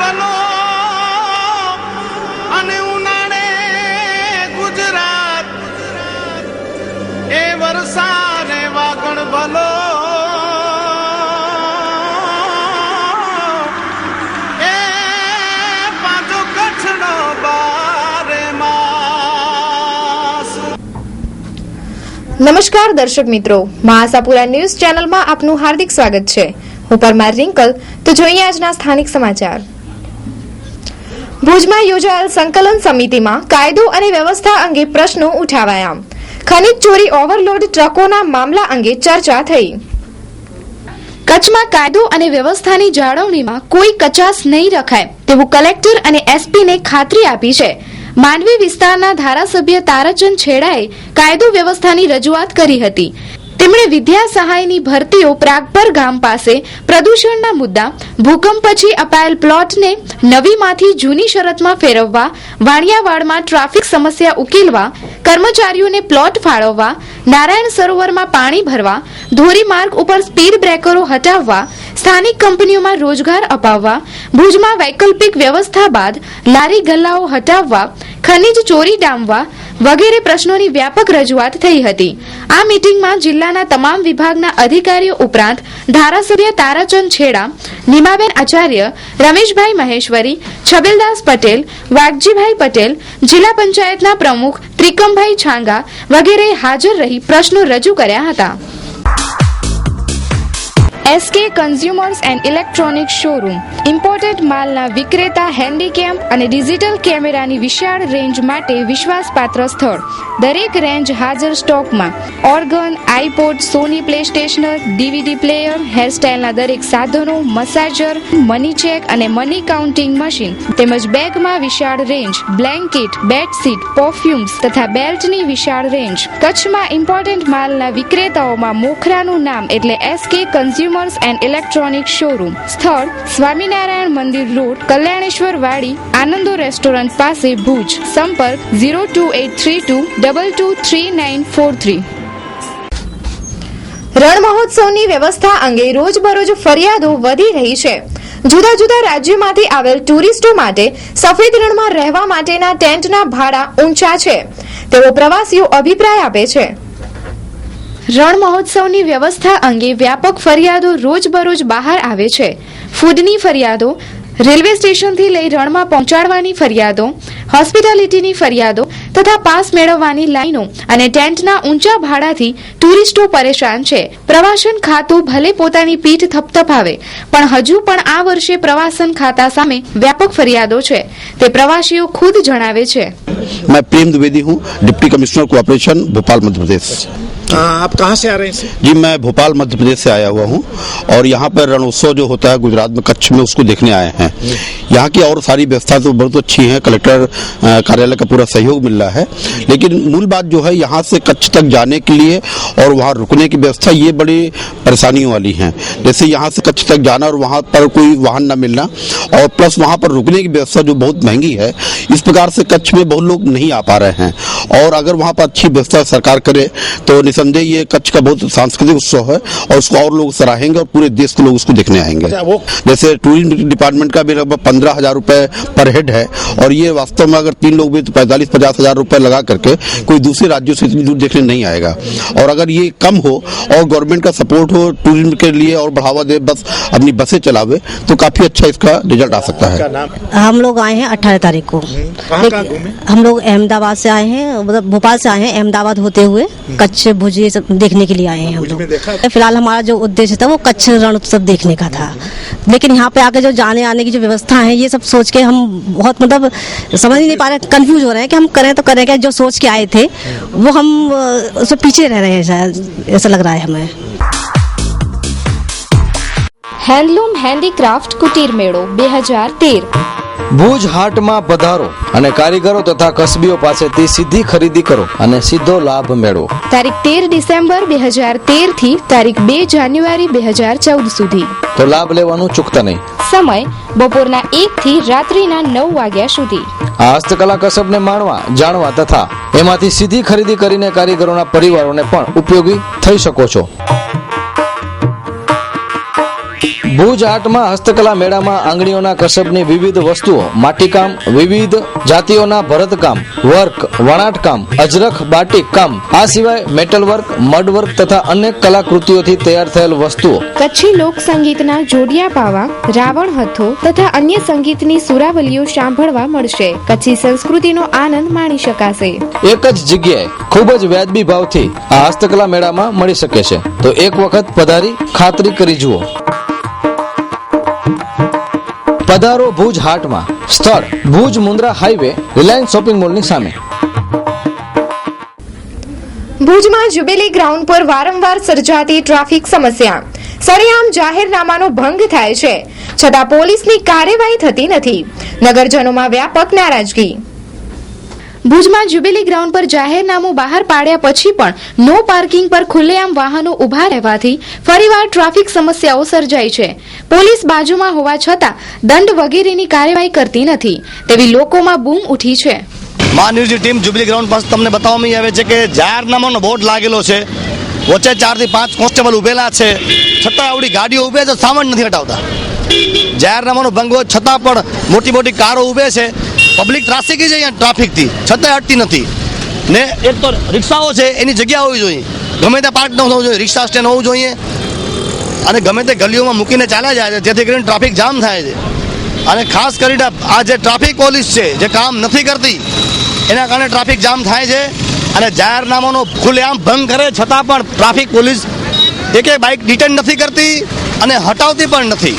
ભલો અને ઉનાળે ગુજરાત એ વરસાદ વાગણ ભલો એ પાછો કચ્છનો બારે માસ। નમસ્કાર દર્શક મિત્રો, મહાસાપુરા ન્યૂઝ ચેનલમાં આપનું હાર્દિક સ્વાગત છે। હું પરમાર રિંકલ। તો જોઈએ આજના સ્થાનિક સમાચાર। ભુજમાં યોજાયેલ સંકલન સમિતિમાં કાયદો અને વ્યવસ્થા અંગે પ્રશ્નો ઉઠાવાયા। ખનીજ ચોરી ઓવરલોડ ટ્રકોના મામલા અંગે ચર્ચા થઈ। કચ્છમાં કાયદો અને વ્યવસ્થાની જાળવણીમાં કોઈ કચાશ નહીં રખાય તેવું કલેક્ટર અને એસપીને ખાતરી આપી છે। માંડવી વિસ્તારના ધારાસભ્ય તારાચંદ છેડાએ કાયદો વ્યવસ્થાની રજૂઆત કરી હતી। તેમણે વિદ્યા સહાયની ભરતીઓ પ્રાગપર ગામ પાસે પ્રદૂષણના મુદ્દા, ભૂકંપ પછી અપાયેલ પ્લોટને નવીમાંથી જૂની શરતમાં ફેરવવા, વાણિયાવાડમાં ટ્રાફિક સમસ્યા ઉકેલવા, કર્મચારીઓને પ્લોટ ફાળવવા, નારાયણ સરોવરમાં પાણી ભરવા, ધોરીમાર્ગ ઉપર સ્પીડ બ્રેકરો હટાવવા, સ્થાનિક કંપનીઓમાં રોજગાર અપાવવા, ભુજમાં વૈકલ્પિક વ્યવસ્થા બાદ લારી ગલ્લાઓ હટાવવા, ખનીજ ચોરી ડામવા વગેરે પ્રશ્નોની વ્યાપક રજૂઆત થઈ હતી। આ મીટિંગમાં જિલ્લાના તમામ વિભાગના અધિકારીઓ ઉપરાંત ધારાસભ્ય તારાચંદ છેડા, નીમાબેન આચાર્ય, રમેશભાઈ મહેશ્વરી, છબીલદાસ પટેલ, વાઘજીભાઈ પટેલ, જિલ્લા પંચાયતના પ્રમુખ ત્રિકમભાઈ છાંગા વગેરે હાજર રહી પ્રશ્નો રજૂ કર્યા હતા। SK consumers and electronic showroom imported માલના વિક્રેતા, હેન્ડીકેમ અને ડિજિટલ કેમેરાની વિશાળ રેન્જ માટે વિશ્વાસપાત્ર સ્થળ। દરેક રેન્જ હાજર સ્ટોકમાં ઓર્ગન, આઈપોડ, સોની પ્લે સ્ટેશનર, DVD પ્લેયર, હેરસ્ટાઇલના દરેક સાધનો, મસાજર, મની ચેક અને મની કાઉન્ટિંગ મશીન તેમજ બેગમાં વિશાળ રેન્જ, બ્લેન્કેટ, બેડશીટ, પરફ્યુમ્સ તથા બેલ્ટની વિશાળ રેન્જ। કચ્છમાં ઇમ્પોર્ટન્ટ માલના વિક્રેતાઓમાં મોખરાનું નામ એટલે SK consumer and electronic showroom. સ્થળ સ્વામિનારાયણ મંદિર રોડ, કલ્યાણેશ્વર વાડી, આનંદો રેસ્ટોરન્ટ પાસે, ભુજ। સંપર્ક 02832223943। રણ મહોત્સવની વ્યવસ્થા અંગે રોજબરોજ ફરિયાદો વધી રહી છે। જુદા જુદા રાજ્યોમાંથી આવેલ ટુરિસ્ટો માટે સફેદ રણમાં રહેવા માટેના ટેન્ટના ભાડા ઊંચા છે તેવો પ્રવાસીઓ અભિપ્રાય આપે છે। રણ મહોત્સવની વ્યવસ્થા અંગે વ્યાપક ફરિયાદો રોજબરોજ બહાર આવે છે। ફૂડની ફરિયાદો, રેલવે સ્ટેશનથી લઈ રણમાં પહોંચાડવાની ફરિયાદો, હોસ્પિટાલિટીની ફરિયાદો તથા પાસ મેળવવાની લાઈનો અને ટેન્ટના ઊંચા ભાડાથી ટુરિસ્ટો પરેશાન છે। પ્રવાસન ખાતું ભલે પોતાની પીઠ થપથપાવે પણ હજુ પણ આ વર્ષે પ્રવાસન ખાતા સામે વ્યાપક ફરિયાદો છે તે પ્રવાસીઓ ખુદ જણાવે છે। मैं प्रेम द्विवेदी हूँ, deputy commissioner cooperation, Bhopal Madhya Pradesh. आप कहाँ से आ रहे हैं? जी, मैं भोपाल मध्य प्रदेश से आया हुआ हूँ और यहाँ पर रणोत्सव जो होता है गुजरात में, कच्छ में, उसको देखने आए हैं। यहाँ की और सारी व्यवस्था तो बहुत अच्छी है, कलेक्टर कार्यालय का पूरा सहयोग मिल रहा है, लेकिन मूल बात जो है यहाँ से कच्छ तक जाने के लिए और वहाँ रुकने की व्यवस्था, ये बड़ी परेशानियों वाली है। जैसे यहाँ से कच्छ तक जाना और वहाँ पर कोई वाहन न मिलना और प्लस वहाँ पर रुकने की व्यवस्था जो बहुत महंगी है, इस प्रकार से कच्छ में बहुत लोग नहीं आ पा रहे हैं। और अगर वहाँ पर अच्छी व्यवस्था सरकार करे तो निसंदेह ये कच्छ का बहुत सांस्कृतिक उत्सव है और उसको और लोग सराहेंगे और पूरे देश के लोग उसको देखने आएंगे। जैसे टूरिज्म डिपार्टमेंट का भी लगभग 15,000 रुपए पर हेड है और ये वास्तव में अगर 3 लोग भी तो 45-50 हजार रुपए लगा करके कोई दूसरे राज्यों से इतनी दूर देखने नहीं आएगा। और अगर ये कम हो और गवर्नमेंट का सपोर्ट हो टूरिज्म के लिए और बढ़ावा दे, बस अपनी बसें चलावे तो काफी अच्छा इसका रिजल्ट आ सकता है। हम लोग आए हैं 18 तारीख को। हम लोग अहमदाबाद से आए हैं, मतलब भोपाल से आए हैं, अहमदाबाद होते हुए कच्छ भुज ये सब देखने के लिए आए हैं हम लोग। फिलहाल हमारा जो उद्देश्य था वो कच्छ रण उत्सव देखने का था, लेकिन यहाँ पे आके जो जाने आने की जो व्यवस्था है ये सब सोच के हम बहुत मतलब समझ ही नहीं पा रहे, कंफ्यूज हो रहे हैं कि हम करें तो करें क्या। जो सोच के आए थे वो हम उससे पीछे रह रहे हैं, शायद ऐसा लग रहा है हमें। હેન્ડલૂમ હેન્ડીક્રાફ્ટ કુટીર મેળો 2013। ભુજ હાટમાં પધારો અને કારીગરો તથા કસબીઓ પાસેથી સીધી ખરીદી કરો અને સીધો લાભ મેળવો। તારીખ 13 ડિસેમ્બર 2013 થી તારીખ 2 જાન્યુઆરી 2014 સુધી। તો લાભ લેવાનું ચૂકતા નહીં। સમય બપોરના 1 થી રાત્રિના 9 વાગ્યા સુધી। આ હસ્તકલા કસબને માણવા, જાણવા તથા એમાંથી સીધી ખરીદી કરીને કારીગરોના પરિવારોને પણ ઉપયોગી થઈ શકો છો। ભુજ હાટમાં હસ્તકલા મેળામાં આંગળીઓના કસબની વિવિધ વસ્તુઓ, માટીકામ, વિવિધ જાતિઓના ભરતકામ, વર્ક, વણાટકામ, અજરખ, બાટિક કામ, આ સિવાય મેટલ વર્ક, મડ વર્ક તથા અનેક કલાકૃતિઓથી તૈયાર થયેલ વસ્તુઓ, કચ્છી લોક સંગીતના જોડિયા પાવા, રાવણ હથ્થો તથા અન્ય સંગીતની સુરાવલીઓ સાંભળવા મળશે. કચ્છી સંસ્કૃતિનો આનંદ માણી શકાશે. એક જ જગ્યાએ ખૂબ જ વ્યાજબી ભાવથી આ હસ્તકલા મેળામાં મળી શકે છે. તો એક વખત પધારી ખાતરી કરી જુઓ. પધારો ભુજ હાટમાં. સ્થળ Bhuj Mundra highway, Reliance shopping મોલની સામે. ભુજમાં જ્યુબિલી ગ્રાઉન્ડ પર વારંવાર સર્જાતી ટ્રાફિક સમસ્યા. સરેઆમ જાહેરનામાનો ભંગ થાય છે, છતાં પોલીસની કાર્યવાહી થતી નથી. નગરજનોમાં વ્યાપક નારાજગી. ભુજમાં જ્યુબિલી ગ્રાઉન્ડ પર જાહેરનામું બહાર પાડ્યા પછી પણ નો પાર્કિંગ પર ખુલ્લેઆમ વાહનો ઉભા રહેવાથી ફરીવાર ટ્રાફિક સમસ્યાઓ સર્જાઈ છે. પોલીસ બાજુમાં હોવા છતાં દંડ વગેરેની કાર્યવાહી કરતી નથી તેવી લોકોમાં બૂમ ઉઠી છે. મહાન્યુઝની ટીમ જ્યુબિલી ગ્રાઉન્ડ પાસે તમને બતાવવામાં આવે છે કે જાહેરનામાનો બોર્ડ લાગેલો છે, વચ્ચે 4 થી 5 કોન્સ્ટેબલ ઉભેલા છે, છતાં આવડી ગાડીઓ ઉભે છે, સામાન નથી હટાવતા. જાહેરનામાનો ભંગ હોય છતાં પણ મોટી મોટી કારો ઉભે છે, પબ્લિક ત્રાસી છે અહીંયા ટ્રાફિકથી, છતાં હટતી નથી. ને એક તો રિક્ષાઓ છે એની જગ્યા હોવી જોઈએ, ગમે ત્યાં પાર્ક ન થવું જોઈએ, રિક્ષા સ્ટેન્ડ હોવું જોઈએ અને ગમે તે ગલીઓમાં મૂકીને ચાલ્યા જાય છે, જેથી કરીને ટ્રાફિક જામ થાય છે. અને ખાસ કરીને આ જે ટ્રાફિક પોલીસ છે જે કામ નથી કરતી એના કારણે ટ્રાફિક જામ થાય છે અને જાહેરનામાનો ખુલ્લેઆમ ભંગ કરે છતાં પણ ટ્રાફિક પોલીસ એક બાઇક ડિટેન નથી કરતી અને હટાવતી પણ નથી.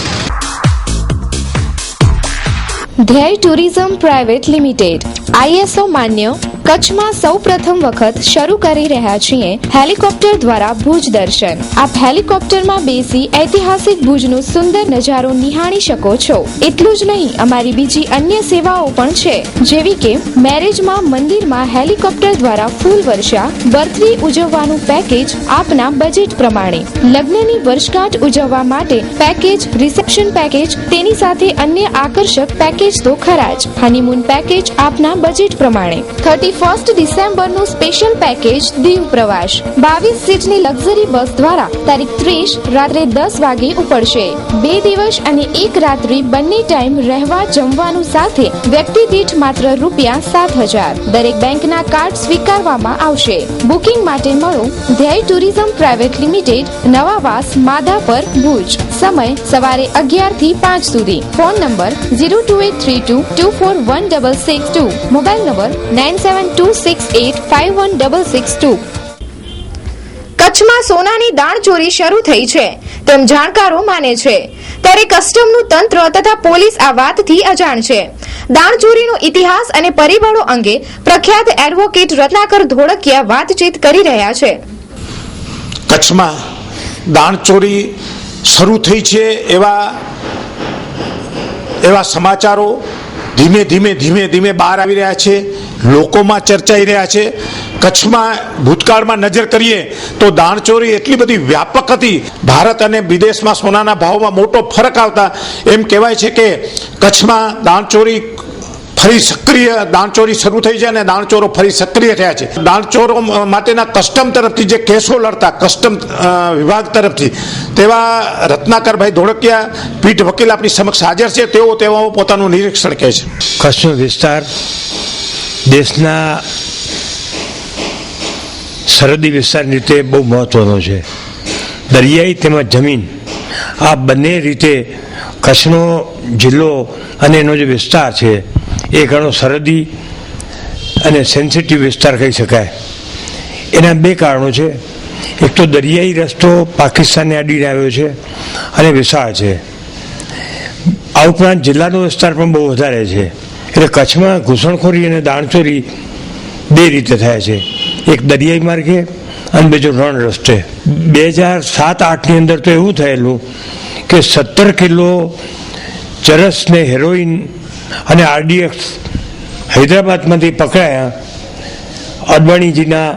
ધ્યેય ટુરિઝમ પ્રાઇવેટ લિમિટેડ ISO માન્ય કચ્છમાં સૌ પ્રથમ વખત શરૂ કરી રહ્યા છીએ હેલિકોપ્ટર દ્વારા ભુજ દર્શન. આપ હેલિકોપ્ટરમાં બેસી ઐતિહાસિક ભુજનો સુંદર નજારો નિહાળી શકો છો. એટલું જ નહીં, અમારી બીજી અન્ય સેવાઓ પણ છે, જેવી કે મેરેજમાં મંદિરમાં હેલિકોપ્ટર દ્વારા ફૂલ વર્ષા, બર્થડે ઉજવવાનું પેકેજ આપના બજેટ પ્રમાણે, લગ્નની વર્ષગાંઠ ઉજવવા માટે પેકેજ, રિસેપ્શન પેકેજ, તેની સાથે અન્ય આકર્ષક પેકેજ તો ખરા જ. હનીમૂન પેકેજ આપના બજેટ પ્રમાણે. 31 ડિસેમ્બરનું સ્પેશિયલ પેકેજ દીવ પ્રવાસ, 22 સીટની લક્ઝરી બસ દ્વારા તારીખ 30 રાત્રે 10 વાગે ઉપડશે. 2 દિવસ અને 1 રાત્રિ બંને ટાઈમ રહેવા જમવાનું સાથે વ્યક્તિ દીઠ માત્ર ₹7,000. દરેક બેંકના કાર્ડ સ્વીકારવામાં આવશે. બુકિંગ માટે મળો ધ્યેય tourism private limited, Navavas, Madhapar, Bhuj. સમય સવારે 11 થી 5 સુધી. Phone number 02832241662. Mobile number 9726851662. કચ્છમાં સોનાની દાણચોરી શરૂ થઈ છે તેમ જાણકારો માને છે, ત્યારે કસ્ટમનું તંત્ર તથા પોલીસ આ વાતથી અજાણ છે. દાણચોરીનો ઇતિહાસ અને પરિબળો અંગે પ્રખ્યાત એડવોકેટ રત્નાકર ધોળકિયા વાતચીત કરી રહ્યા છે. કચ્છમાં દાણચોરી શરૂ થઈ છે એવા સમાચારો ધીમે ધીમે બહાર આવી રહ્યા છે, લોકોમાં ચર્ચાઈ રહ્યા છે. કચ્છમાં ભૂતકાળમાં નજર કરીએ તો દાણચોરી એટલી બધી વ્યાપક હતી, ભારત અને વિદેશમાં સોનાના ભાવમાં મોટો ફરક આવતા એમ કહેવાય છે કે કચ્છમાં દાણચોરી ફરી સક્રિય દાણચોરી શરૂ થઈ છે અને દાણચોરો ફરી સક્રિય થયા છે. દાણચોરો માટેના કસ્ટમ તરફથી જે કેસો લડતા કસ્ટમ વિભાગ તરફથી, તેવા રત્નાકરભાઈ ધોળકિયા પીઠ વકીલ આપણી સમક્ષ હાજર છે. તેઓ પોતાનું નિરીક્ષણ કહે છે. કચ્છનો વિસ્તાર દેશના સરહદી વિસ્તારની રીતે બહુ મહત્વનો છે. દરિયાઈ તેમજ જમીન, આ બંને રીતે કચ્છનો જિલ્લો અને એનો જે વિસ્તાર છે એ ઘણો સરહદી અને સેન્સિટિવ વિસ્તાર કહી શકાય. એના 2 કારણો છે. એક તો દરિયાઈ રસ્તો પાકિસ્તાનને અડીને આવ્યો છે અને વિશાળ છે. આ ઉપરાંત જિલ્લાનો વિસ્તાર પણ બહુ વધારે છે. એટલે કચ્છમાં ઘૂસણખોરી અને દાણચોરી 2 રીતે થાય છે, એક દરિયાઈ માર્ગે અને બીજો રણ રસ્તે. 2007-8ની અંદર તો એવું થયેલું કે 17 કિલો ચરસ ને હેરોઇન અને RDX હૈદરાબાદમાંથી પકડાયા અડવાણીજીના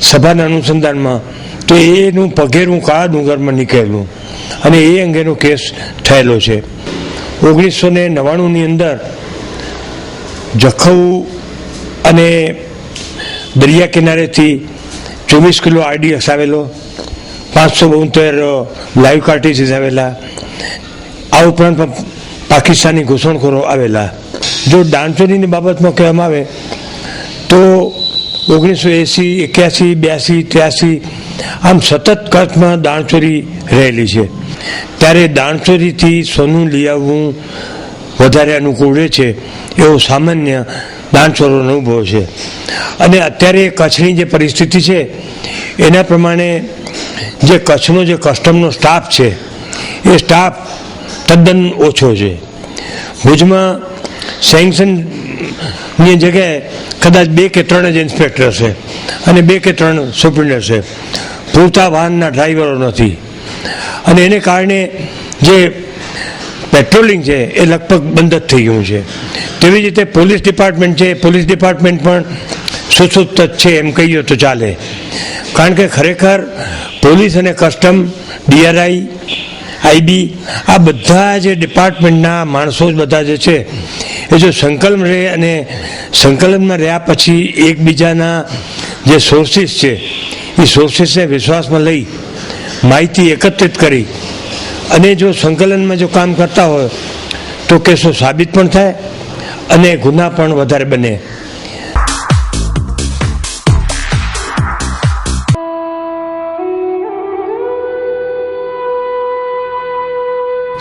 સભાના અનુસંધાનમાં. તો એનું પગેરું કાળા ડુંગરમાં નીકળેલું અને એ અંગેનો કેસ થયેલો છે. 1999ની અંદર જખૌ અને દરિયા કિનારેથી 24 કિલો RDX આવેલો, 572 લાઈવ કાર્ટ્રીજીસ આવેલા, આ ઉપરાંત પણ પાકિસ્તાની ઘૂસણખોરો આવેલા. જો દાણચોરીની બાબતમાં કહેવામાં આવે તો 1980, 81, 82, 83 આમ સતત કચ્છમાં દાણચોરી રહેલી છે. ત્યારે દાણચોરીથી સોનું લઈ આવવું વધારે અનુકૂળ રહે છે એવો સામાન્ય દાણચોરોનો અનુભવ છે. અને અત્યારે કચ્છની જે પરિસ્થિતિ છે એના પ્રમાણે જે કચ્છનો જે કસ્ટમનો સ્ટાફ છે એ સ્ટાફ તદ્દન ઓછો છે. ભુજમાં સેન્કશનની જગ્યાએ કદાચ 2 કે 3 જ ઇન્સ્પેક્ટર છે અને 2 કે 3 સુપ્રિન્ટેન્ડર છે. પૂરતા વાહનના ડ્રાઈવરો નથી અને એને કારણે જે પેટ્રોલિંગ છે એ લગભગ બંધ જ થઈ ગયું છે. તેવી જ રીતે પોલીસ ડિપાર્ટમેન્ટ છે, પોલીસ ડિપાર્ટમેન્ટ પણ સુસુપ્ત છે એમ કહીએ તો ચાલે. કારણ કે ખરેખર પોલીસ અને કસ્ટમ, DRI, IB આ બધા જે ડિપાર્ટમેન્ટના માણસો જ બધા જે છે એ જો સંકલન રહે અને સંકલનમાં રહ્યા પછી એકબીજાના જે સોર્સિસ છે એ સોર્સિસને વિશ્વાસમાં લઈ માહિતી એકત્રિત કરી અને જો સંકલનમાં જો કામ કરતા હોય તો કેસો સાબિત પણ થાય અને ગુના પણ વધારે બને.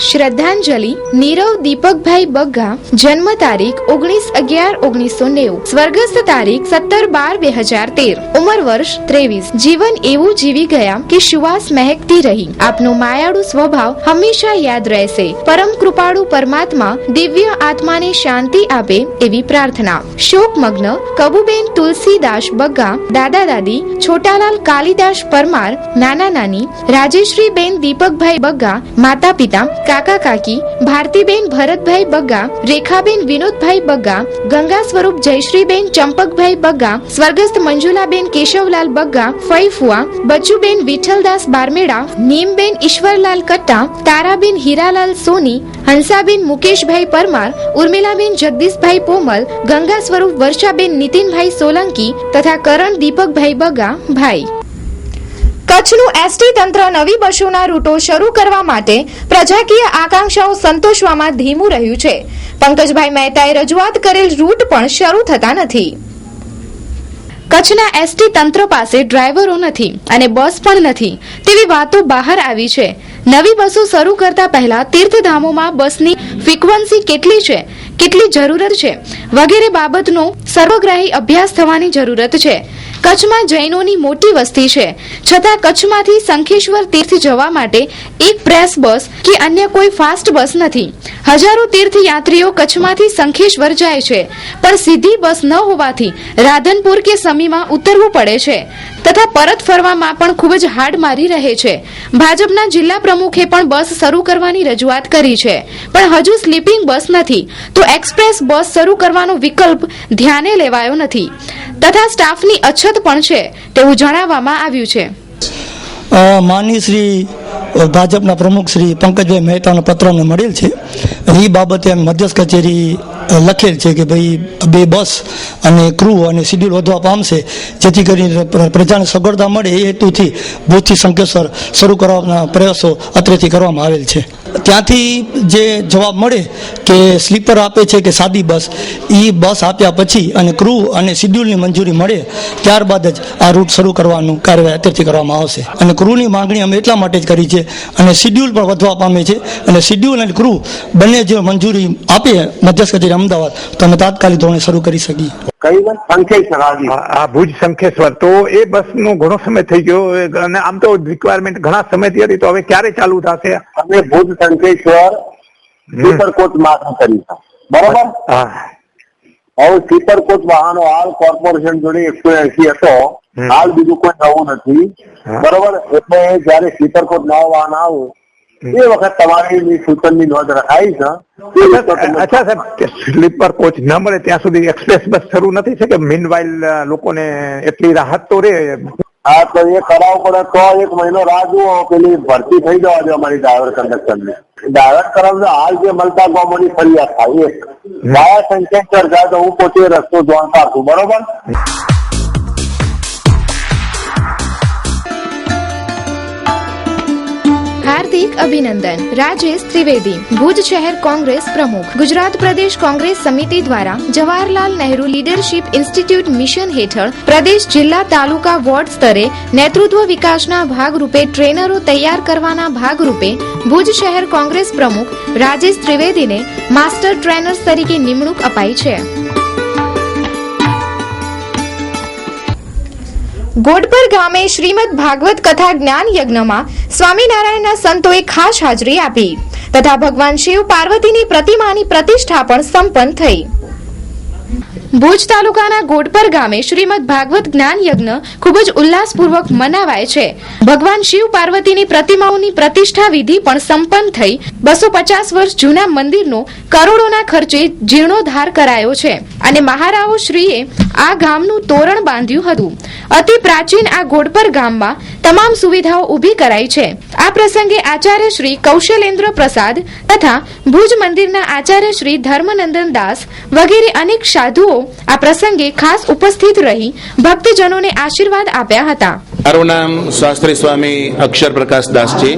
શ્રદ્ધાંજલિ નીરવ દીપકભાઈ બગ્ગા, જન્મ તારીખ 19/11/1990, સ્વર્ગસ્થ તારીખ 17/12/2013, ઉંમર વર્ષ 23. જીવન એવું જીવી ગયા કે સુવાસ મહેકતી રહી. આપનો માયાળુ સ્વભાવ હંમેશા યાદ રહેશે. પરમ કૃપાળુ પરમાત્મા દિવ્ય આત્માને શાંતિ આપે એવી પ્રાર્થના. શોકમગ્ન કબુબેન તુલસીદાસ બગ્ગા, દાદા દાદી છોટાલાલ કાલિદાસ પરમાર, નાના નાની રાજેશ્રીબેન દીપકભાઈ બગ્ગા, માતા પિતા કાકા કાકી ભારતીબેન ભરતભાઈ બગ્ગા, રેખાબેન વિનોદભાઈ બગ્ગા, ગંગા સ્વરૂપ જયશ્રીબેન ચંપકભાઈ બગ્ગા, સ્વર્ગસ્થ મંજુલાબેન કેશવલાલ બગ્ગા, ફઈ ફુઆ બચ્ચુબેન વિઠ્ઠલદાસ બારમેડા, નીમબેન ઈશ્વરલાલ કટ્ટા, તારાબેન હીરાલાલ સોની, હંસાબેન મુકેશભાઈ પરમાર, ઉર્મિલાબેન જગદીશભાઈ પોમલ, ગંગા સ્વરૂપ વર્ષાબેન નીતિનભાઈ સોલંકી તથા કરણ દીપકભાઈ બગ્ગા ભાઈ. કચ્છનું એસટી તંત્ર નવી બસોના રૂટો શરૂ કરવા માટે પ્રજાકીય આકાંક્ષાઓ સંતોષવામાં ધીમું રહ્યું છે. પંકજભાઈ મહેતાએ રજૂઆત કરેલ રૂટ પણ શરૂ થતા નથી. કચ્છના એસટી તંત્ર પાસે ડ્રાઈવરો નથી અને બસ પણ નથી તેવી વાતો બહાર આવી છે. નવી બસો શરૂ કરતા પહેલા તીર્થધામોમાં બસની ફ્રીક્વન્સી કેટલી છે, કેટલી જરૂરત છે વગેરે બાબતનો સર્વગ્રાહી અભ્યાસ થવાની જરૂરત છે. કચ્છમાં જૈનોની મોટી વસ્તી છે, છતાં કચ્છમાંથી શંખેશ્વર તીર્થ જવા માટે એક પ્રેસ બસ કે અન્ય કોઈ ફાસ્ટ બસ નથી. હજારો તીર્થયાત્રીઓ કચ્છમાંથી શંખેશ્વર જાય છે, પણ સીધી બસ ન હોવાથી રાધનપુર કે સમીમાં ઉતરવું પડે છે તથા પરત ફરવામાં પણ ખૂબ જ હાડ મારી રહે છે. ભાજપના જિલ્લા પ્રમુખે પણ બસ શરૂ કરવાની રજૂઆત કરી છે, પણ હજુ સ્લીપિંગ બસ નથી તો એક્સપ્રેસ બસ શરૂ કરવાનો વિકલ્પ ધ્યાને લેવાયો નથી તથા સ્ટાફની અછત પણ છે તેવું જણાવવામાં આવ્યું છે. માનનીય શ્રી ભાજપના પ્રમુખ શ્રી પંકજભાઈ મહેતાનો પત્ર અમને મળેલ છે. એ બાબતે મધ્યસ્થ કચેરી લખેલ છે કે ભાઈ 2 બસ અને ક્રૂ અને શિડ્યુલ વધવા પામશે, જેથી કરીને પ્રજાને સગવડતા મળે એ હેતુથી ભુજથી શંખેશ્વર શરૂ કરવાના પ્રયાસો અત્રેથી કરવામાં આવેલ છે. ત્યાંથી જે જવાબ મળે કે સ્લીપર આપે છે કે સાદી બસ, એ બસ આપ્યા પછી અને ક્રૂ અને શિડ્યુલની મંજૂરી મળે ત્યારબાદ જ આ રૂટ શરૂ કરવાનું કાર્યવાહી અત્યારથી કરવામાં આવશે. અને ક્રૂની માંગણી અમે એટલા માટે જ કરી છે અને શિડ્યુલ પણ વધવા પામે છે અને શિડ્યુલ અને ક્રૂ બંને જે મંજૂરી આપે મધ્યસ્થ કચેરી અમદાવાદ તો અમે તાત્કાલિક ધોરણે શરૂ કરી શકીએ. આ ભુજ શંખેશ્વર તો એ બસ નો ઘણો સમય થઈ ગયો અને આમ તો રિક્વાયરમેન્ટ ઘણા સમયથી હતી, તો હવે ક્યારે ચાલુ થશે? અમે ભુજ શંખેશ્વર સ્લીપર કોચ માત્ર કરી છે, બરોબર. હવે સ્લીપર કોચ વાહનો હાલ કોર્પોરેશન જોડે 180 હતો, હાલ બીજું કોઈ નવું નથી, બરોબર. એટલે જયારે સ્લીપર કોચ નવો વાહન આવે એ વખત તમારી સૂચનની નોંધ રખાઈ છે. અચ્છા સાહેબ, સ્લીપર કોચ ન મળે ત્યાં સુધી એક્સપ્રેસ બસ શરૂ નથી છે કે મીનવાઇલ લોકોને એટલી રાહત તો રે? હા, તો એ કરાવવું પડે તો 1 મહિનો રાહ જુઓ, પેલી ભરતી થઈ જવા દો અમારી ડ્રાઈવર કંડક્ટરની. ડ્રાઈવર કરાવ હાલ જે મળતા ગામોની ફરિયાદ થાય. એક વાયા શંખેશ્વર જાય તો હું પોતે રસ્તો જાણતા છું, બરોબર. हार्दिक अभिनंदन। राजेश त्रिवेदी, भुज शहर कांग्रेस प्रमुख। गुजरात प्रदेश कांग्रेस समिति द्वारा Jawaharlal Nehru leadership institute mission हेठળ प्रदेश जिल्ला तालुका वोर्ड स्तरे नेतृत्व विकासना भागरूपे ट्रेनरो तैयार करवाना भागरूपे भुज शहर कांग्रेस प्रमुख राजेश त्रिवेदीने मास्टर ट्रेनर्स तरीके निमणूक अपाई છે। ગોડપર ગામે શ્રીમદ ભાગવત કથા જ્ઞાન યજ્ઞમાં સ્વામિનારાયણના સંતોએ ખાસ હાજરી આપી તથા ભગવાન શિવ પાર્વતીની પ્રતિમાની પ્રતિષ્ઠા પણ સંપન્ન થઈ। ભુજ તાલુકાના ગોડપર ગામે શ્રીમદ ભાગવત જ્ઞાન યજ્ઞ ખૂબ જ ઉલ્લાસપૂર્વક મનાવાય છે। ભગવાન શિવ પાર્વતીની પ્રતિમાઓની પ્રતિષ્ઠા વિધિ પણ સંપન્ન થઈ। 250 વર્ષ જૂના મંદિરનો કરોડોના ખર્ચે જીર્ણોદ્ધાર કરાયો છે અને મહારાવો શ્રીએ આ ગામનું તોરણ બાંધ્યું હતું। અતિ પ્રાચીન આ ગોડપર ગામમાં તમામ સુવિધાઓ ઊભી કરાઈ છે। આ પ્રસંગે આચાર્ય શ્રી કૌશલેન્દ્ર પ્રસાદ તથા ભુજ મંદિરના આચાર્ય શ્રી ધર્મનંદન દાસ વગેરે અનેક સાધુઓ આ પ્રસંગે ખાસ ઉપસ્થિત રહી ભક્તજનોને આશીર્વાદ આપ્યા હતા। મારું નામ શાસ્ત્રી સ્વામી અક્ષર પ્રકાશ દાસજી,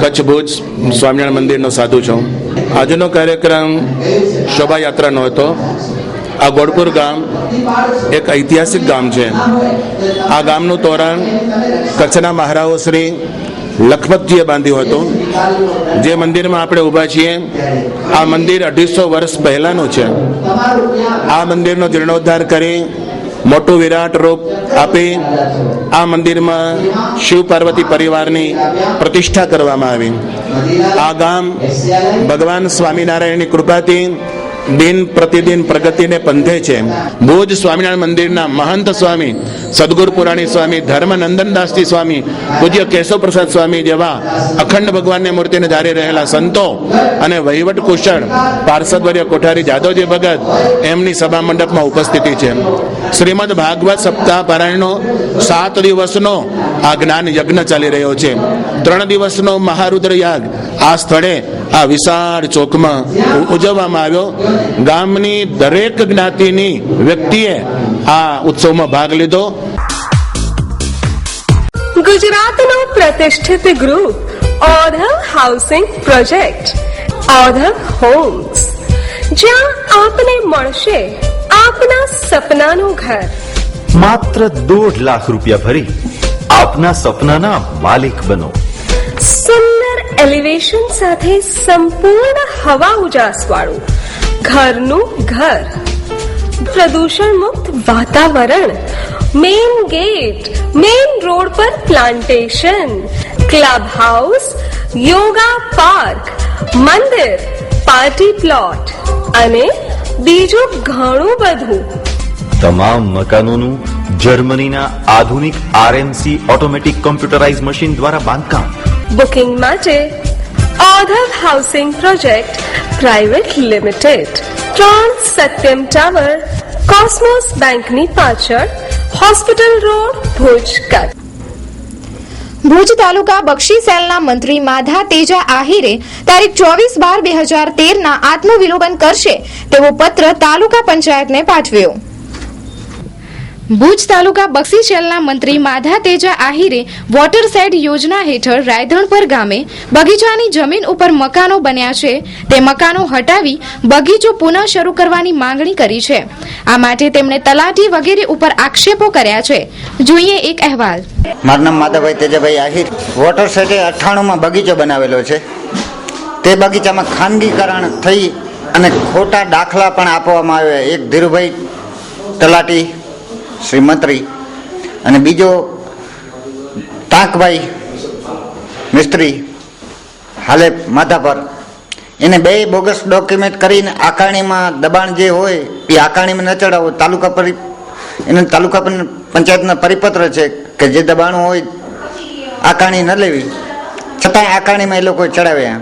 કચ્છ ભુજ સ્વામિનારાયણ મંદિરનો સાધુ છું। આજનો કાર્યક્રમ શોભાયાત્રાનો હતો। આ ગોડપુર ગામ એક ઐતિહાસિક ગામ છે। આ ગામનું તોરણ કચ્છના મહારાવો શ્રી લખપતજીએ બાંધ્યું હતું। જે મંદિરમાં આપણે ઊભા છીએ આ મંદિર 250 વર્ષ પહેલાનું છે। આ મંદિરનો જીર્ણોદ્ધાર કરી મોટું વિરાટ રૂપ આપી આ મંદિરમાં શિવ પાર્વતી પરિવારની પ્રતિષ્ઠા કરવામાં આવી। આ ગામ ભગવાન સ્વામિનારાયણની કૃપાથી દિન પ્રતિદિન પ્રગતિને પંથે છે। ભુજ સ્વામિનારાયણ મંદિરના મહંત સ્વામી સદગુરુ પુરાણી સ્વામી ધર્મનંદન દાસજી સ્વામી, પૂજ્ય કેશવ પ્રસાદ સ્વામી જેવા અખંડ ભગવાનની મૂર્તિને ધારી રહેલા સંતો અને વહીવટ કુશળ પાર્ષદવર્ય કોઠારી જાદવજી ભગત એમની સભા મંડપમાં ઉપસ્થિતિ છે। શ્રીમદ ભાગવત સપ્તાહ પારાયણનો 7 દિવસનો આ જ્ઞાન યજ્ઞ ચાલી રહ્યો છે। 3 દિવસનો મહારુદ્ર યાગ આ સ્થળે આ વિશાળ ચોકમાં ઉજવવામાં આવ્યો। ગામની દરેક જ્ઞાતિની વ્યક્તિએ આ ઉત્સવમાં ભાગ લીધો। ગુજરાતનો પ્રતિષ્ઠિત ગ્રુપ ઓધવ હાઉસિંગ પ્રોજેક્ટ, ઓધવ હોમ્સ, જ્યાં આપને મળશે આપના સપનાનું ઘર। માત્ર 1.5 લાખ રૂપિયા ભરી આપના સપનાના માલિક બનો। સુંદર એલિવેશન સાથે સંપૂર્ણ હવા ઉજાસ વાળું ઘરનું ઘર, પ્રદૂષણ મુક્ત વાતાવરણ, મેઇન ગેટ, મેઇન રોડ પર plantation, club house, yoga park, મંદિર, પાર્ટી પ્લોટ અને બીજું ઘણું બધું। તમામ મકાનોનું જર્મનીના આધુનિક RMC ઓટોમેટિક કોમ્પ્યુટરાઇઝ મશીન દ્વારા બાંધકામ। બુકિંગ માટે Odhav housing project private limited, 3 Satyam tower, Cosmos બેંકની પાછળ, હોસ્પિટલ રોડ, ભુજ, કચ્છ। ભુજ તાલુકા બક્ષી સેલના મંત્રી માધા તેજા આહિરે તારીખ 24/12/2013 આત્મવિલોપન કરશે તેવો પત્ર તાલુકા પંચાયતને પાઠવ્યો। ભુજ તાલુકા બક્ષી સેલના મંત્રી માધા તેજા આહિરે વોટર શેડ યોજના હેઠળ રાયધણપર ગામે બગીચાની જમીન ઉપર મકાનો બન્યા છે તે મકાનો હટાવી બગીચો પુનઃ શરૂ કરવાની માંગણી કરી છે। આ માટે તેમણે તલાટી વગેરે ઉપર આક્ષેપો કર્યા છે। જોઈએ એક અહેવાલ। મારું નામ માધવભાઈ તેજાભાઈ આહિર। વોટર શેડે 98માં બગીચો બનાવેલો છે। તે બગીચામાં ખાનગીકરણ થઈ અને ખોટા દાખલા પણ આપવામાં આવ્યા। એક ધીરુભાઈ તલાટી શ્રી મંત્રી અને બીજો તાંકભાઈ મિસ્ત્રી હાલે માધાપર, એને 2 બોગસ ડોક્યુમેન્ટ કરીને આકારણીમાં દબાણ જે હોય એ આકારણીમાં ન ચડાવો। તાલુકા પંચાયતના પરિપત્ર છે કે જે દબાણો હોય આકારણી ન લેવી, છતાંય આકારણીમાં એ લોકો ચડાવ્યા।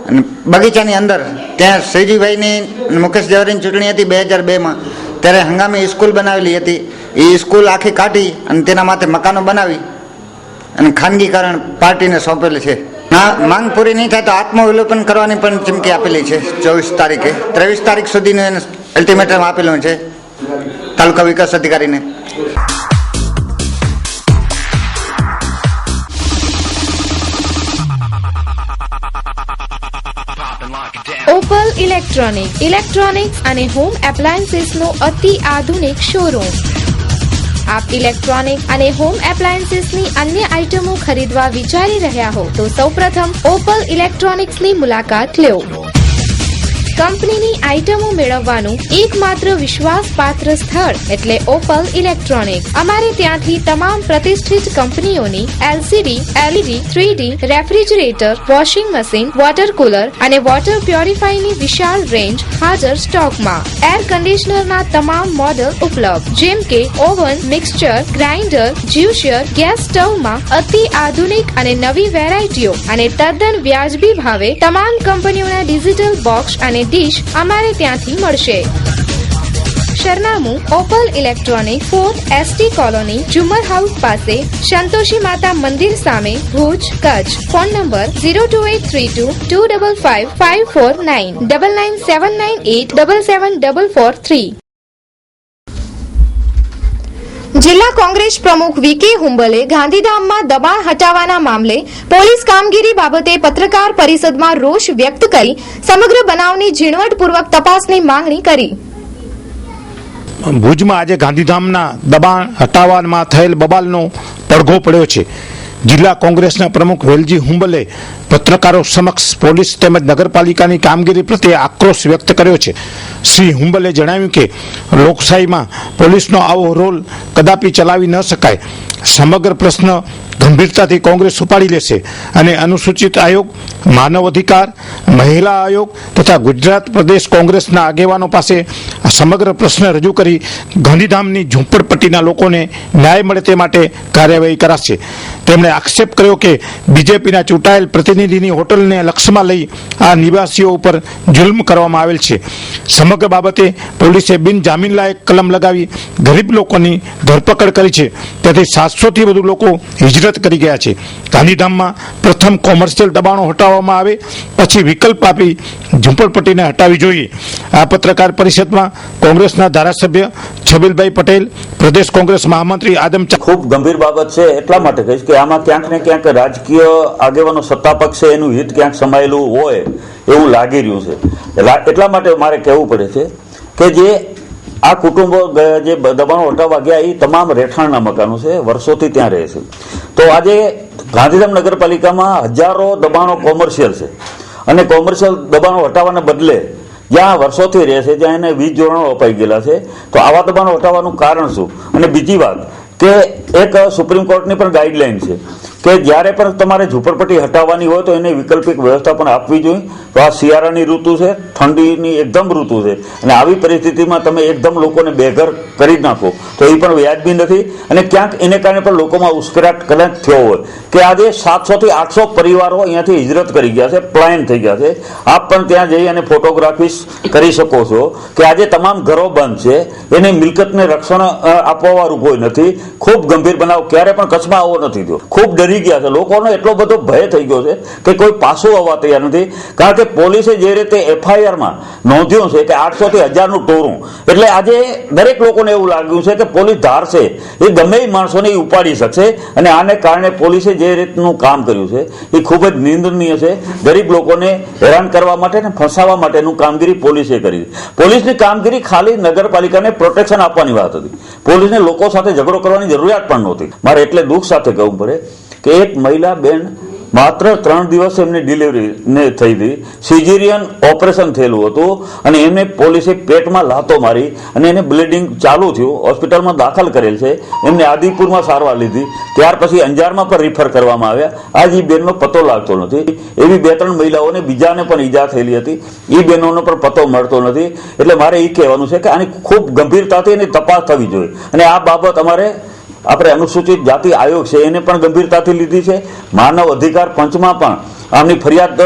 અને બગીચાની અંદર ત્યાં શ્રીજીભાઈની મુકેશ જવારીની ચૂંટણી હતી 2002માં, ત્યારે હંગામી સ્કૂલ બનાવેલી હતી। એ સ્કૂલ આખી કાઢી અને તેના માથે મકાનો બનાવી અને ખાનગીકરણ પાર્ટીને સોંપેલ છે। માંગ પૂરી નહીં થાય તો આત્મવિલોપન કરવાની પણ ચીમકી આપેલી છે 24 તારીખે। 23 તારીખ સુધીનું એને અલ્ટિમેટમ આપેલું છે તાલુકા વિકાસ અધિકારીને। ઓપલ ઇલેક્ટ્રોનિક્સ અને હોમ એપ્લાયન્સીસ નો અતિ આધુનિક શોરૂમ. આપ ઇલેક્ટ્રોનિક અને હોમ એપ્લાયન્સીસની અન્ય આઇટમો ખરીદવા વિચારી રહ્યા હો તો સૌપ્રથમ ઓપલ ઇલેક્ટ્રોનિક્સની મુલાકાત લો. કંપનીની આઇટમો મેળવવાનું એકમાત્ર વિશ્વાસપાત્ર સ્થળ એટલે ઓપલ ઇલેક્ટ્રોનિક્સ. અમારે ત્યાંથી તમામ પ્રતિષ્ઠિત કંપનીઓની LCD, LED, 3D refrigerator, washing machine, water cooler અને વોટર પ્યોરિફાયરની વિશાળ રેન્જ હાજર સ્ટોકમાં. એર કન્ડિશનરના તમામ મોડલ ઉપલબ્ધ, જેમ કે oven, mixture, grinder, juicer, gas સ્ટવમાં અતિ આધુનિક અને નવી વેરાયટીઓ અને તદ્દન વ્યાજબી ભાવે તમામ કંપનીઓના ડિજિટલ બોક્સ અને ડીશ અમારે ત્યાંથી મળશે. સરનામું Opal electronic, 4th ST colony, Jhumar house પાસે, સંતોષી માતા મંદિર સામે, ભુજ, કચ્છ. Phone number 02832255549 9979877443. જિલ્લા કોંગ્રેસ પ્રમુખ VK હુંબલે ગાંધીધામમાં દબાણ હટાવવાના મામલે પોલીસ કામગીરી બાબતે પત્રકાર પરિષદમાં રોષ વ્યક્ત કરી સમગ્ર બનાવની ઝીણવટપૂર્વક તપાસની માંગણી કરી. ભુજમાં આજે ગાંધીધામના દબાણ હટાવવામાં થયેલ બબાલનો પડઘો પડ્યો છે. જિલ્લા કોંગ્રેસના પ્રમુખ વેલજી હુંબલે પત્રકારો સમક્ષ પોલીસ તેમજ નગરપાલિકાની કામગીરી પ્રત્યે આક્રોશ વ્યક્ત કર્યો છે. શ્રી હુંબલે જણાવ્યું કે લોકશાહીમાં પોલીસનો આવો રોલ કદાપી ચલાવી ન શકાય. સમગ્ર પ્રશ્ન ગંભીરતાથી કોંગ્રેસ ઉપાડી લેશે અને અનુસૂચિત આયોગ, માનવ અધિકાર, મહિલા આયોગ તથા ગુજરાત પ્રદેશ કોંગ્રેસના આગેવાનો પાસે આ સમગ્ર પ્રશ્ન રજૂ કરી ગાંધીધામની ઝૂંપડપટ્ટીના લોકોને ન્યાય મળે તે માટે કાર્યવાહી કરાશે. તેમણે આક્ષેપ કર્યો કે બીજેપીના ચૂંટાયેલ પ્રતિનિધિની હોટલને લક્ષ્યમાં લઈ આ નિવાસીઓ ઉપર જુલ્મ કરવામાં આવેલ છે. સમગ્ર બાબતે પોલીસે બિનજામીન લાયક કલમ લગાવી ગરીબ લોકોની ધરપકડ કરી છે. તેથી 700થી વધુ લોકો હિજરત કરી ગયા છે. ગાંધીધામમાં પ્રથમ કોમર્શિયલ દબાણો હટાવવામાં આવે પછી વિકલ્પ આપી ઝૂંપડપટ્ટીને હટાવી જોઈએ. આ પત્રકાર પરિષદમાં કોંગ્રેસના ધારાસભ્ય છબીલભાઈ પટેલ, પ્રદેશ કોંગ્રેસ મહામંત્રી આદમ ખૂબ ગંભીર બાબત છે. એટલા માટે કહીશ કે આમાં ક્યાંક ને ક્યાંક રાજકીય આગેવાનો સત્તા પક્ષે એનું હિત ક્યાંક સમાયેલું હોય એવું લાગી રહ્યું છે. એટલા માટે મારે કહેવું પડે છે કે જે આ કુટુંબો જે દબાણો હટાવવા ગયા એ તમામ રહેઠાણના મકાનો છે, વર્ષોથી ત્યાં રહે છે. તો આજે ગાંધીધામ નગરપાલિકામાં હજારો દબાણો કોમર્શિયલ છે અને કોમર્શિયલ દબાણો હટાવવાના બદલે જ્યાં વર્ષોથી રહે છે, જ્યાં એને વીજ જોડાણો અપાઈ ગયેલા છે, તો આવા દબાણો હટાવવાનું કારણ શું? અને બીજી વાત કે એક સુપ્રીમ કોર્ટની પણ ગાઈડલાઈન છે કે જ્યારે પણ તમારે ઝૂંપડપટ્ટી હટાવવાની હોય તો એને વૈકલ્પિક વ્યવસ્થા પણ આપવી જોઈએ. તો આ શિયાળાની ઋતુ છે, ઠંડીની એકદમ ઋતુ છે અને આવી પરિસ્થિતિમાં તમે એકદમ લોકોને બેઘર કરી નાખો તો એ પણ વ્યાજબી નથી. અને ક્યાંક એને કારણે પણ લોકોમાં ઉશ્કેરાટ કદાચ થયો હોય કે આજે 700થી 800 પરિવારો અહીંયાથી હિજરત કરી ગયા છે, પલાયન થઈ ગયા છે. આપ પણ ત્યાં જઈ અને ફોટોગ્રાફીસ કરી શકો છો કે આજે તમામ ઘરો બંધ છે, એની મિલકતને રક્ષણ આપવાવાળું કોઈ નથી. ખૂબ ગંભીર બનાવ ક્યારે પણ કચ્છમાં આવો નથી થયો. ખૂબ ડરી ગયા છે, લોકોનો એટલો બધો ભય થઈ ગયો છે કે કોઈ પાછું આવવા તૈયાર નથી. કારણ કે પોલીસે જે રીતે FIR-માં નોંધ્યું છે કે 800 થી 1000નું ટોરું, એટલે આજે દરેક લોકોને એવું લાગ્યું છે કે પોલીસ ધારશે એ ગમે એ માણસોને ઉપાડી શકશે. અને આને કારણે પોલીસે જે રીતનું કામ કર્યું છે એ ખૂબ જ નિંદનીય છે. ગરીબ લોકોને હેરાન કરવા માટે ને ફસાવવા માટેનું કામગીરી પોલીસે કરી. પોલીસની કામગીરી ખાલી નગરપાલિકાને પ્રોટેક્શન આપવાની વાત હતી. પોલીસને લોકો સાથે ઝઘડો કરવાની જરૂરિયાત પણ નહોતી. મારે એટલે દુઃખ સાથે કહેવું પડે કે એક મહિલા બેન માત્ર 3 દિવસ એમની ડિલિવરી થઈ હતી, સિઝેરિયન ઓપરેશન થયેલું હતું અને એમને પોલીસે પેટમાં લાતો મારી અને એને બ્લીડિંગ ચાલુ થયું. હોસ્પિટલમાં દાખલ કરેલ છે, એમને આદિપુરમાં સારવાર લીધી, ત્યાર પછી અંજારમાં પણ રિફર કરવામાં આવ્યા. આજ એ બેનનો પતો લાગતો નથી. એવી 2-3 મહિલાઓને બીજાને પણ ઈજા થયેલી હતી, એ બેનોનો પણ પતો મળતો નથી. એટલે મારે એ કહેવાનું છે કે આની ખૂબ ગંભીરતાથી એની તપાસ થવી જોઈએ. અને આ બાબત અમારે આપણે અનુસૂચિત જાતિ આયોગ છે એને પણ ગંભીરતાથી લીધી છે. માનવ અધિકાર પંચમાં પણ આમની ફરિયાદ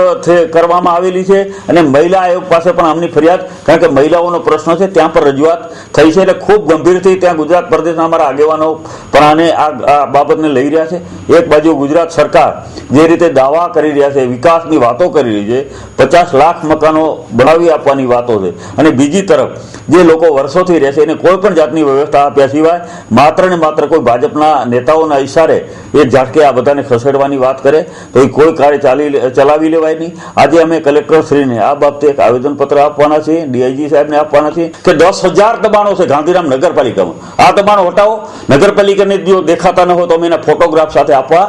કરવામાં આવેલી છે અને મહિલા આયોગ પાસે પણ આમની ફરિયાદ, કારણ કે મહિલાઓનો પ્રશ્ન છે, ત્યાં પણ રજૂઆત થઈ છે. એટલે ખૂબ ગંભીરથી ત્યાં ગુજરાત પ્રદેશના અમારા આગેવાનો પણ આને આ બાબતને લઈ રહ્યા છે. એક બાજુ ગુજરાત સરકાર જે રીતે દાવા કરી રહ્યા છે, વિકાસની વાતો કરી રહી છે, 50 લાખ મકાનો બનાવી આપવાની વાતો છે, અને બીજી તરફ જે લોકો વર્ષોથી રહેશે એને કોઈ પણ જાતની વ્યવસ્થા આપ્યા સિવાય માત્ર ને માત્ર કોઈ ભાજપના નેતાઓના ઈશારે એ ઝાટકે આ બધાને ખસેડવાની વાત કરે તો એ કોઈ કાર્ય ચાલી ચલાવી લેવાય નહીં. આજે અમે કલેક્ટર શ્રીને આ બાબતે એક આવેદનપત્ર આપવાના છે, ડીઆઈજી સાહેબને આપવાના છે કે 10,000 દબાણો છે ગાંધીધામ નગરપાલિકામાં. આ દબાણો હટાવો. નગરપાલિકાને જો દેખાતા ન હોય તો અમે એના ફોટોગ્રાફ સાથે આપવા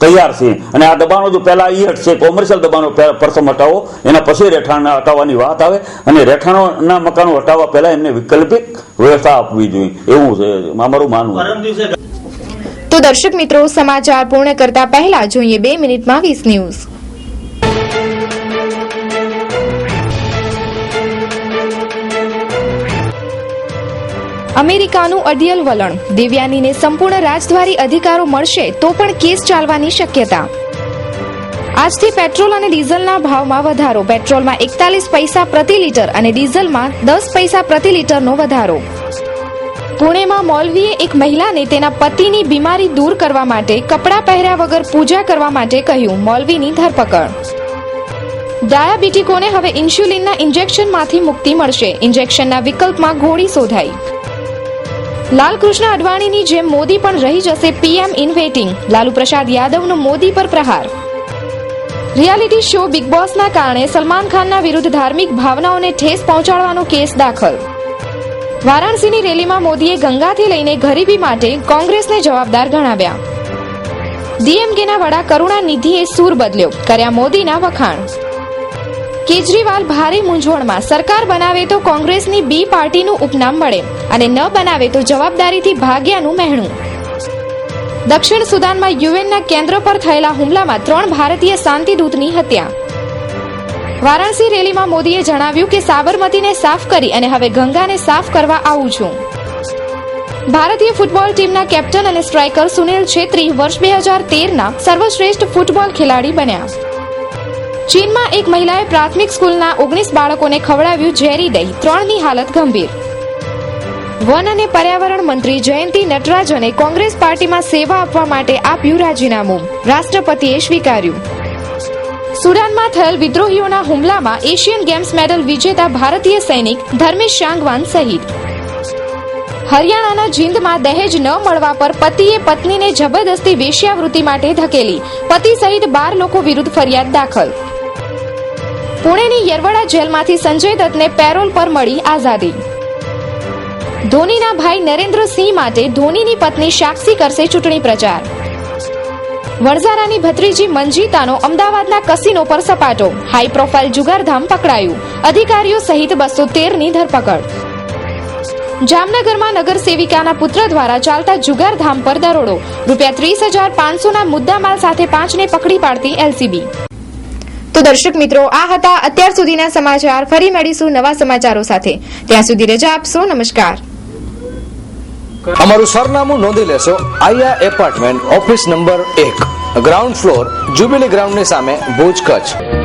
તૈયાર છે. અને આ દબાણો જો પહેલા ઈહટ છે, કોમર્શિયલ દબાણો પ્રથમ હટાવો, એના પછી રહેઠાણના હટાવવાની વાત આવે. અને રહેઠાણોના મકાનો હટાવવા પહેલા એમને વૈકલ્પિક વ્યવસ્થા આપવી જોઈએ, એવું છે અમારું માનવું. તો દર્શક મિત્રો, સમાચાર પૂર્ણ કરતા પહેલા જોઈએ 2 મિનિટમાં 20 ન્યૂઝ. અમેરિકાનું અડિયલ વલણ. દેવયાનીને સંપૂર્ણ રાજદ્વારી અધિકારો મળશે તો પણ કેસ ચાલવાની શક્યતા. આજથી પેટ્રોલ અને ડીઝલના ભાવમાં વધારો. પેટ્રોલમાં 41 પૈસા પ્રતિ લીટર અને ડીઝલમાં 10 પૈસા પ્રતિ લીટરનો વધારો. પુણેમાં મૌલવીએ એક મહિલાને તેના પતિની બીમારી દૂર કરવા માટે કપડાં પહેર્યા વગર પૂજા કરવા માટે કહ્યું. મૌલવીની ધરપકડ. ડાયાબિટીકોને હવે ઇન્સ્યુલિનના ઇન્જેક્શનમાંથી મુક્તિ મળશે. ઇન્જેક્શનના વિકલ્પમાં ગોળી શોધાઈ. લાલકૃષ્ણ અડવાણીની જેમ મોદી પણ રહી જશે PM in waiting. Lalu Prasad યાદવનો Modi પર પ્રહાર. રિયાલિટી શો બિગ બોસના કારણે સલમાન ખાનના વિરુદ્ધ ધાર્મિક ભાવનાઓને ઠેસ પહોંચાડવાનો કેસ દાખલ. વારાણસીની રેલીમાં મોદીએ ગંગાથી લઈને ગરીબી માટે કોંગ્રેસને જવાબદાર ગણાવ્યા. ડીએમકેના વડા કરુણાનિધિએ સૂર બદલ્યો, કર્યા મોદીના વખાણ. કેજરીવાલ ભારે મૂંઝવણમાં. સરકાર બનાવે તો કોંગ્રેસની બી પાર્ટીનું ઉપનામ મળે અને ન બનાવે તો જવાબદારીથી ભાગ્યાનું મહેણું. દક્ષિણ સુદાનમાં યુએનના કેન્દ્ર પર થયેલા હુમલામાં 3 ભારતીય શાંતિદૂતની હત્યા. વારાણસી રેલીમાં મોદીએ જણાવ્યું કે સાબરમતીને સાફ કરી અને હવે ગંગાને સાફ કરવા આવું છું. ભારતીય ફૂટબોલ ટીમના કેપ્ટન અને સ્ટ્રાઇકર સુનિલ છેત્રી વર્ષ 2013ના સર્વશ્રેષ્ઠ ફૂટબોલ ખેલાડી બન્યા. ચીનમાં એક મહિલાએ પ્રાથમિક સ્કૂલના 19 બાળકોને ખવડાવ્યું ઝેરી દહીં. 3ની હાલત ગંભીર. વન અને પર્યાવરણ મંત્રી જયંતી નટરાજને કોંગ્રેસ પાર્ટીમાં સેવા આપવા માટે આપ્યું રાજીનામું. રાષ્ટ્રપતિએ સ્વીકાર્યું. સુડાનમાં થયેલ વિદ્રોહીઓના હુમલામાં એશિયન ગેમ્સ મેડલ વિજેતા ભારતીય સૈનિક ધર્મેશ શાંગવાન શહીદ. હરિયાણાના જીંદમાં દહેજ ન મળવા પર પતિએ પત્નીને જબરદસ્તી વેશ્યાવૃત્તિ માટે ધકેલી. પતિ સહિત 12 લોકો વિરુદ્ધ ફરિયાદ દાખલ. પુણેની યરવડા જેલમાંથી સંજય દત્તને પેરોલ પર મળી આઝાદી. ધોનીના ભાઈ નરેન્દ્ર સિંહ માટે ધોનીની પત્ની સાક્ષી કરશે ચૂંટણી પ્રચાર. વણઝારાની ભત્રીજી મંજીતાનો અમદાવાદના કસિનો પર સપાટો. High profile જુગારધામ પકડાયું. અધિકારીઓ સહિત 213ની ધરપકડ. જામનગરમાં નગર સેવિકાના પુત્ર દ્વારા ચાલતા જુગારધામ પર દરોડો. ₹30,500ના મુદ્દામાલ સાથે 5ને પકડી પાડતી એલસીબી. તો દર્શક મિત્રો, આ હતા અત્યાર સુધીના સમાચાર. ફરી મળીશું નવા સમાચારો સાથે. ત્યાં સુધી રજા આપશો. નમસ્કાર. અમારું સરનામું નોંધી લેશો. Aaya apartment, office number 1, ground floor, jubilee ગ્રાઉન્ડની સામે, ભુજ, કચ્છ.